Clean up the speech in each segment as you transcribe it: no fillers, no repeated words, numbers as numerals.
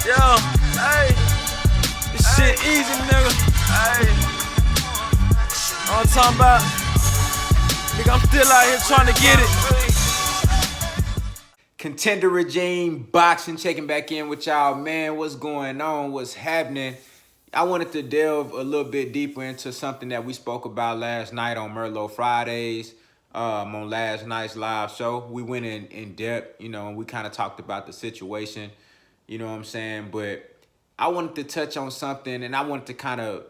Yo, hey, this shit easy, nigga. Hey, all I'm talking about, nigga, I'm still out here trying to get it. Contender regime, boxing, checking back in with y'all. Man, what's going on? What's happening? I wanted to delve a little bit deeper into something that we spoke about last night on Merlot Fridays, on last night's live show. We went in depth, and we kind of talked about the situation, you know what I'm saying? But I wanted to touch on something, and I wanted to kind of,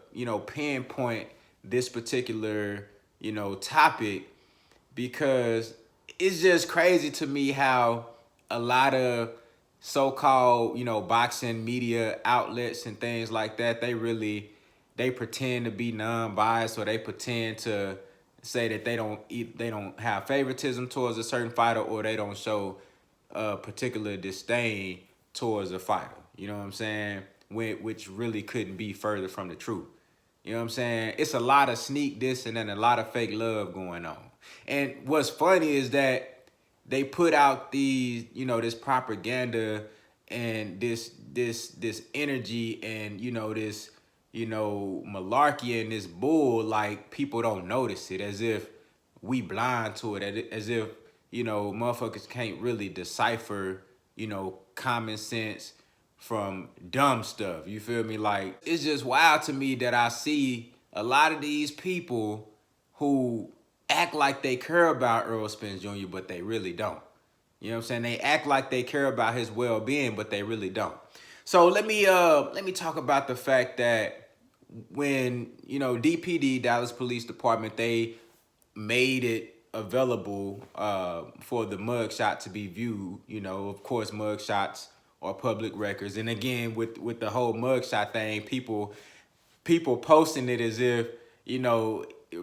pinpoint this particular, topic, because it's just crazy to me how a lot of so-called, boxing media outlets and things like that, they pretend to be non-biased, or they pretend to say that they don't have favoritism towards a certain fighter, or they don't show a particular disdain towards a fighter. You know what I'm saying? Which really couldn't be further from the truth. You know what I'm saying? It's a lot of sneak dissing and a lot of fake love going on. And what's funny is that they put out these, this propaganda and this energy and, this, malarkey and this bull, like people don't notice it, as if we blind to it, as if, motherfuckers can't really decipher, common sense from dumb stuff. You feel me? Like, it's just wild to me that I see a lot of these people who act like they care about Errol Spence Jr., but they really don't. You know what I'm saying? They act like they care about his well-being, but they really don't. So let me talk about the fact that when, DPD, Dallas Police Department, they made it available for the mugshot to be viewed. Of course, mugshots are public records. And again, with the whole mugshot thing, people posting it as if,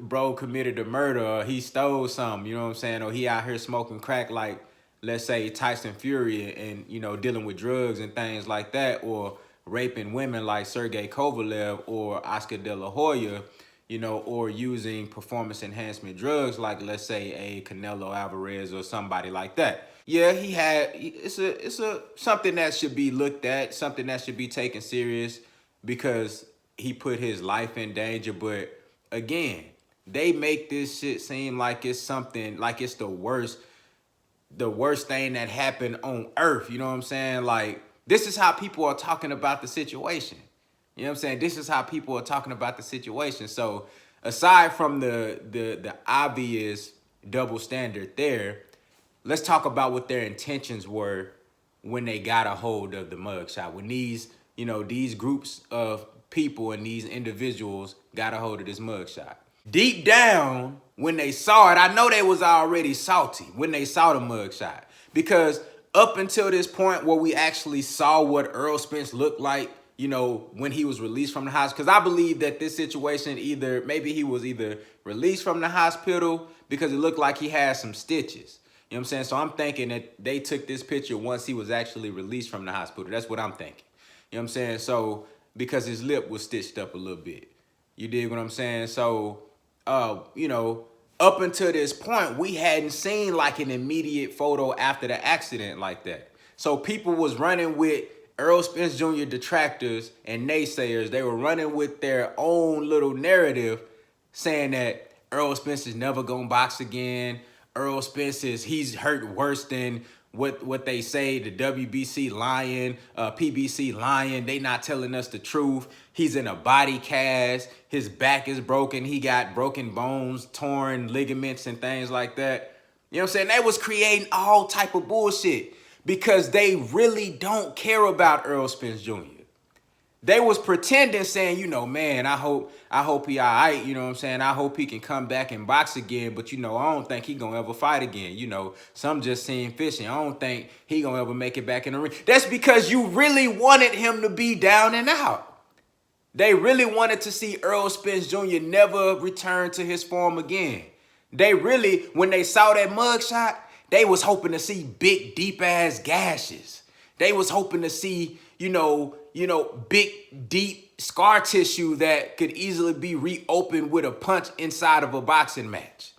bro committed a murder, or he stole something, you know what I'm saying? Or he out here smoking crack like, let's say, Tyson Fury, and, dealing with drugs and things like that, or raping women like Sergey Kovalev or Oscar De La Hoya, or using performance enhancement drugs like, let's say, a Canelo Alvarez or somebody like that. Yeah, it's a something that should be looked at, something that should be taken serious, because he put his life in danger. But again, they make this shit seem like it's something, like it's the worst thing that happened on earth. You know what I'm saying? Like, this is how people are talking about the situation. You know what I'm saying? This is how people are talking about the situation. So aside from the obvious double standard there, let's talk about what their intentions were when they got a hold of the mugshot. When these groups of people and these individuals got a hold of this mugshot. Deep down, when they saw it, I know they was already salty when they saw the mugshot. Because up until this point where we actually saw what Errol Spence looked like, when he was released from the hospital, because I believe that this situation, maybe he was either released from the hospital because it looked like he had some stitches. You know what I'm saying? So I'm thinking that they took this picture once he was actually released from the hospital. That's what I'm thinking. You know what I'm saying? So, because his lip was stitched up a little bit. You dig what I'm saying? So, up until this point, we hadn't seen like an immediate photo after the accident like that. So people was running with Errol Spence Jr. detractors and naysayers. They were running with their own little narrative saying that Errol Spence is never gonna box again. Errol Spence he's hurt worse than what they say, the WBC lying, PBC lying. They not telling us the truth. He's in a body cast. His back is broken. He got broken bones, torn ligaments and things like that. You know what I'm saying? They was creating all type of bullshit because they really don't care about Errol Spence Jr. They was pretending, saying, man, I hope he all right, you know what I'm saying? I hope he can come back and box again, but, I don't think he gonna ever fight again. Some just seen fishing. I don't think he gonna ever make it back in the ring. That's because you really wanted him to be down and out. They really wanted to see Errol Spence Jr. never return to his form again. They really, when they saw that mugshot, they was hoping to see big, deep-ass gashes. They was hoping to see, big, deep scar tissue that could easily be reopened with a punch inside of a boxing match.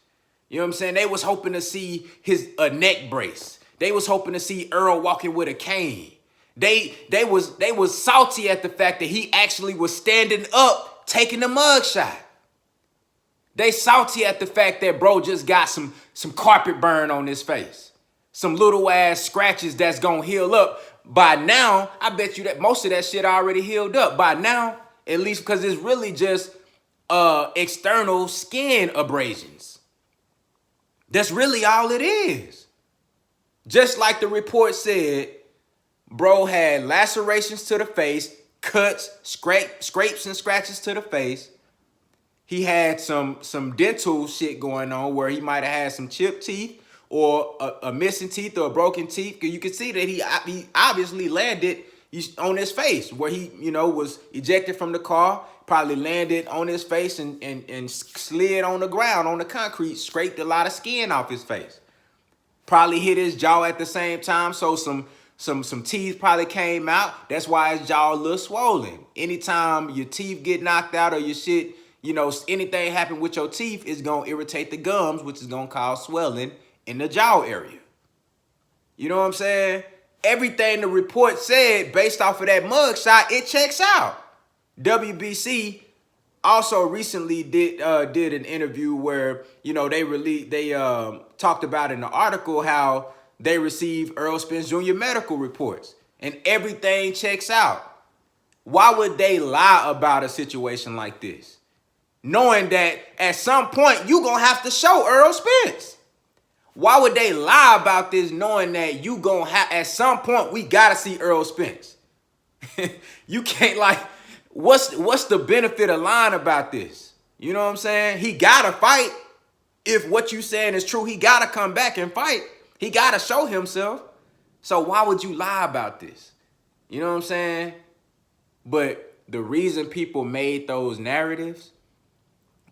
You know what I'm saying? They was hoping to see a neck brace. They was hoping to see Errol walking with a cane. They was salty at the fact that he actually was standing up taking the mugshot. They salty at the fact that bro just got some carpet burn on his face. Some little ass scratches that's gonna heal up. By now, I bet you that most of that shit already healed up. By now, at least because it's really just external skin abrasions. That's really all it is. Just like the report said, bro had lacerations to the face, cuts, scrapes and scratches to the face. He had some dental shit going on where he might have had some chipped teeth or a missing teeth or a broken teeth. Because you can see that he obviously landed on his face where he, was ejected from the car, probably landed on his face and slid on the ground, on the concrete, scraped a lot of skin off his face. Probably hit his jaw at the same time, so some teeth probably came out. That's why his jaw a little swollen. Anytime your teeth get knocked out or your shit, anything happen with your teeth is going to irritate the gums, which is going to cause swelling in the jaw area. You know what I'm saying? Everything the report said based off of that mugshot, it checks out. WBC also recently did an interview where, they talked about in the article how they received Errol Spence Jr. medical reports and everything checks out. Why would they lie about a situation like this? Knowing that at some point you gonna have to show Errol Spence. Why would they lie about this knowing that you gonna have, at some point we gotta see Errol Spence? You can't what's the benefit of lying about this? You know what I'm saying? He gotta fight. If what you saying is true, he gotta come back and fight. He gotta show himself. So why would you lie about this? You know what I'm saying? But the reason people made those narratives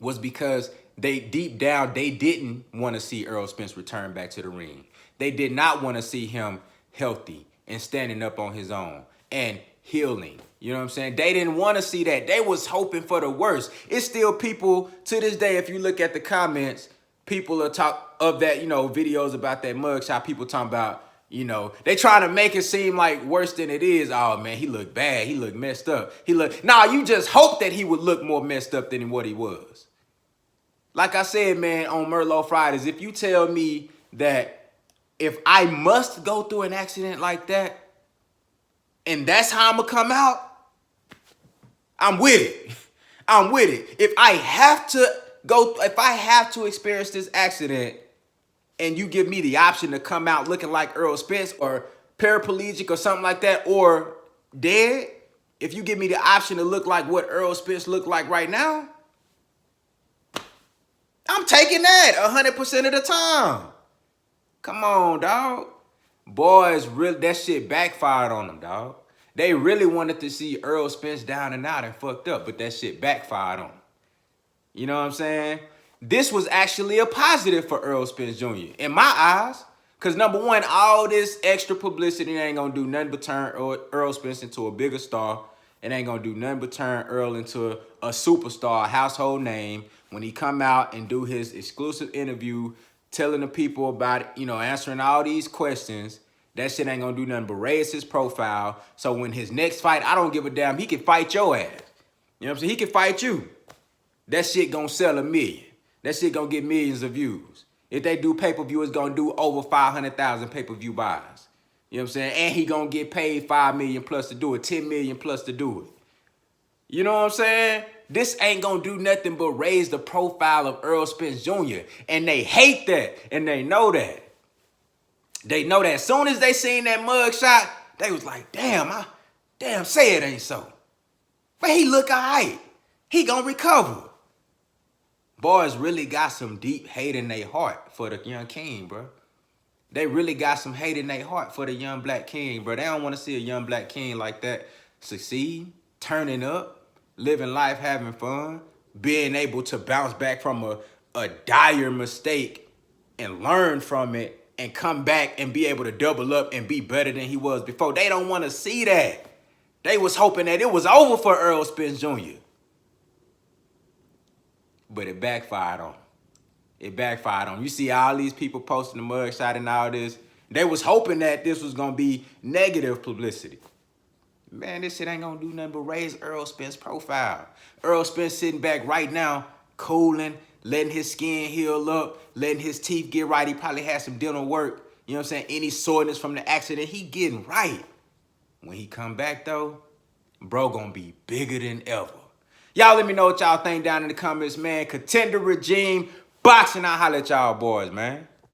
was because deep down, they didn't want to see Errol Spence return back to the ring. They did not want to see him healthy and standing up on his own and healing. You know what I'm saying? They didn't want to see that. They was hoping for the worst. It's still people to this day, if you look at the comments, people are videos about that mugshot, people talking about, they trying to make it seem like worse than it is. Oh man, he looked bad. He looked messed up. Nah, you just hope that he would look more messed up than what he was. Like I said, man, on Merlot Fridays, if you tell me that if I must go through an accident like that, and that's how I'm gonna come out, I'm with it. I'm with it. If I have to experience this accident and you give me the option to come out looking like Errol Spence or paraplegic or something like that or dead, if you give me the option to look like what Errol Spence looked like right now, I'm taking that 100% of the time. Come on, dog. Boys, that shit backfired on them, dog. They really wanted to see Errol Spence down and out and fucked up, but that shit backfired on them. You know what I'm saying? This was actually a positive for Errol Spence Jr. in my eyes. Because number one, all this extra publicity ain't going to do nothing but turn Errol Spence into a bigger star. It ain't going to do nothing but turn Earl into a superstar, a household name. When he come out and do his exclusive interview, telling the people about it, answering all these questions, that shit ain't going to do nothing but raise his profile. So when his next fight, I don't give a damn, he can fight your ass. You know what I'm saying? He can fight you. That shit going to sell 1 million. That shit going to get millions of views. If they do pay-per-view, it's going to do over 500,000 pay-per-view buys. You know what I'm saying? And he going to get paid $5 million plus to do it, $10 million plus to do it. You know what I'm saying? This ain't going to do nothing but raise the profile of Errol Spence Jr. And they hate that. And they know that. They know that. As soon as they seen that mugshot, they was like, damn, say it ain't so. But he look all right. He going to recover. Boys really got some deep hate in their heart for the young king, bro. They really got some hate in their heart for the young black king, bro. They don't want to see a young black king like that succeed, turning up, living life, having fun, being able to bounce back from a dire mistake and learn from it and come back and be able to double up and be better than he was before. They don't want to see that. They was hoping that it was over for Errol Spence Jr. But it backfired on him. It backfired on him. You see all these people posting the mugshot and all this. They was hoping that this was going to be negative publicity. Man, this shit ain't gonna do nothing but raise Errol Spence profile. Errol Spence sitting back right now, cooling, letting his skin heal up, letting his teeth get right. He probably had some dental work. You know what I'm saying? Any soreness from the accident, he getting right. When he come back, though, bro gonna be bigger than ever. Y'all let me know what y'all think down in the comments, man. Contender regime, boxing, I'll holler at y'all boys, man.